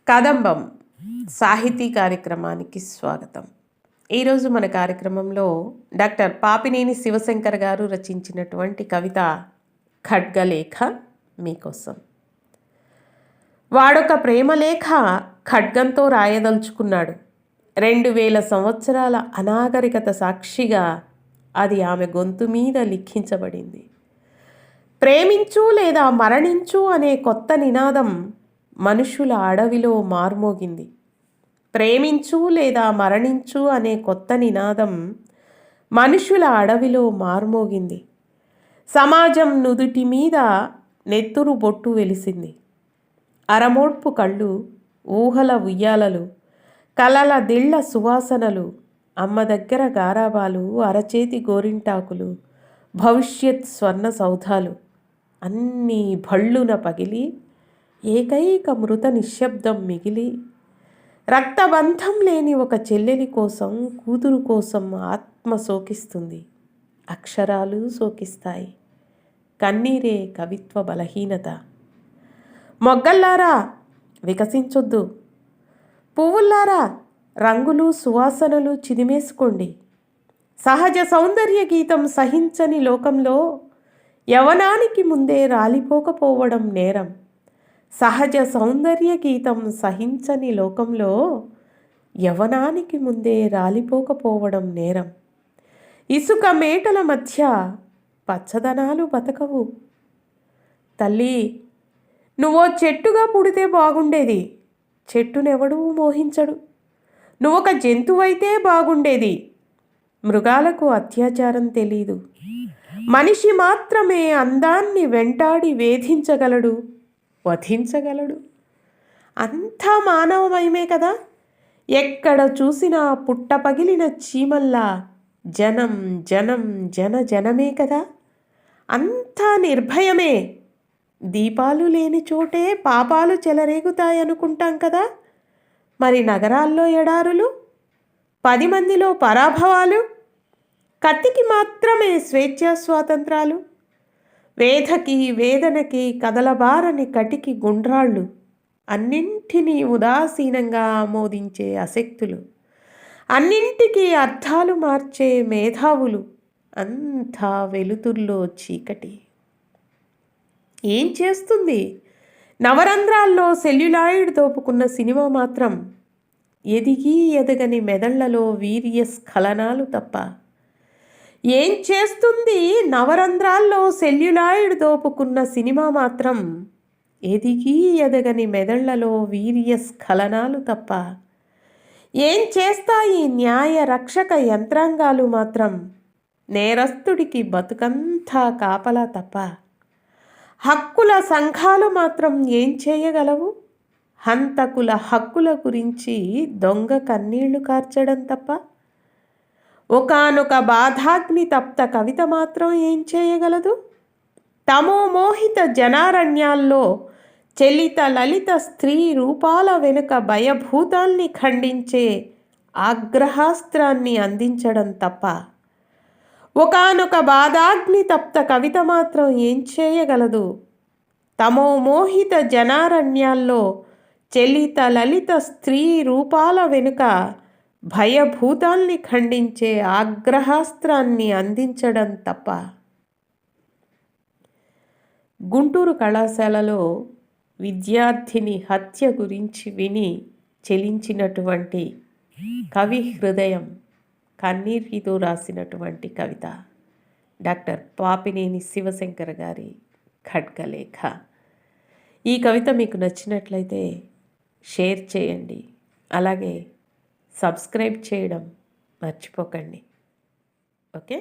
కదంబం సాహితీ కార్యక్రమానికి స్వాగతం. ఈరోజు మన కార్యక్రమంలో డాక్టర్ పాపినేని శివశంకర్ గారు రచించినటువంటి కవిత ఖడ్గలేఖ మీకోసం. వాడొక ప్రేమలేఖ ఖడ్గంతో రాయదలుచుకున్నాడు. 2000 సంవత్సరాల అనాగరికత సాక్షిగా అది ఆమె గొంతు మీద లిఖించబడింది. ప్రేమించు లేదా మరణించు అనే కొత్త నినాదం మనుషుల అడవిలో మార్మోగింది. ప్రేమించు లేదా మరణించు అనే కొత్త నినాదం మనుషుల అడవిలో మార్మోగింది. సమాజం నుదుటి మీద నెత్తురు బొట్టు వెలిసింది. అరమోడ్పు కళ్ళు, ఊహల ఉయ్యాలలు, కలల దిళ్ల సువాసనలు, అమ్మ దగ్గర గారాబాలు, అరచేతి గోరింటాకులు, భవిష్యత్ స్వర్ణ సౌధాలు అన్నీ భళ్ళున పగిలి ఏకైక మృత నిశ్శబ్దం మిగిలి రక్తబంధం లేని ఒక చెల్లెలి కోసం, కూతురు కోసం ఆత్మ శోకిస్తుంది. అక్షరాలు శోకిస్తాయి. కన్నీరే కవిత్వ బలహీనత. మొగ్గల్లారా వికసించొద్దు, పువ్వుల్లారా రంగులు సువాసనలు చిదిమేసుకోండి. సహజ సౌందర్య గీతం సహించని లోకంలో యవనానికి ముందే రాలిపోకపోవడం నేరం. సహజ సౌందర్య గీతం సహించని లోకంలో యవనానికి ముందే రాలిపోకపోవడం నేరం. ఇసుక మేటల మధ్య పచ్చదనాలు బతకవు. తల్లి, నువ్వో చెట్టుగా పుడితే బాగుండేది. చెట్టునెవడూ మోహించడు. నువ్వొక జంతువైతే బాగుండేది. మృగాలకు అత్యాచారం తెలీదు. మనిషి మాత్రమే అందాన్ని వెంటాడి వేధించగలడు, వధించగలడు. అంతా మానవమయమే కదా. ఎక్కడ చూసినా పుట్ట పగిలిన చీమల్లా జనం జనం జనమే కదా. అంతా నిర్భయమే. దీపాలు లేని చోటే పాపాలు చెలరేగుతాయనుకుంటాం కదా. మరి నగరాల్లో ఎడారులు, 10 మందిలో పరాభవాలు, కత్తికి మాత్రమే స్వేచ్ఛా స్వాతంత్రాలు, వేధకి వేదనకి కదలబారని కటికి గుండ్రాళ్ళు, అన్నింటినీ ఉదాసీనంగా ఆమోదించే అశక్తులు, అన్నింటికీ అర్థాలు మార్చే మేధావులు, అంతా వెలుతుర్లో చీకటి. ఏం చేస్తుంది? నవరంధ్రాల్లో సెల్యులాయిడ్ దోపుకున్న సినిమా మాత్రం ఎదిగి ఎదగని మెదళ్లలో వీర్య స్ఖలనాలు తప్ప. ఏం చేస్తుంది? నవరంధ్రాల్లో సెల్యులాయిడ్ దోపుకున్న సినిమా మాత్రం ఎదిగి ఎదగని మెదళ్లలో వీర్య స్ఖలనాలు తప్ప. ఏం చేస్తాయి న్యాయ రక్షక యంత్రాంగాలు మాత్రం? నేరస్తుడికి బతుకంతా కాపలా తప్ప. హక్కుల సంఘాలు మాత్రం ఏం చేయగలవు? హంతకుల హక్కుల గురించి దొంగ కన్నీళ్లు కార్చడం తప్ప. ఒకానొక బాధాగ్ని తప్త కవిత మాత్రం ఏం చేయగలదు? తమోమోహిత జనారణ్యాల్లో చలిత లలిత స్త్రీ రూపాల వెనుక భయభూతాల్ని ఖండించే ఆగ్రహాస్త్రాన్ని అందించడం తప్ప. ఒకానొక బాధాగ్ని తప్త కవిత మాత్రం ఏం చేయగలదు? తమోమోహిత జనారణ్యాల్లో చలిత లలిత స్త్రీ రూపాల వెనుక భయభూతాల్ని ఖండించే ఆగ్రహాస్త్రాన్ని అందించడం తప్ప. గుంటూరు కళాశాలలో విద్యార్థిని హత్య గురించి విని చెలించినటువంటి కవి హృదయం కన్నీటితో రాసినటువంటి కవిత డాక్టర్ పాపినేని శివశంకర్ గారి ఖడ్గలేఖ. ఈ కవిత మీకు నచ్చినట్లయితే షేర్ చేయండి. అలాగే సబ్స్క్రైబ్ చేయడం మర్చిపోకండి. ఓకే.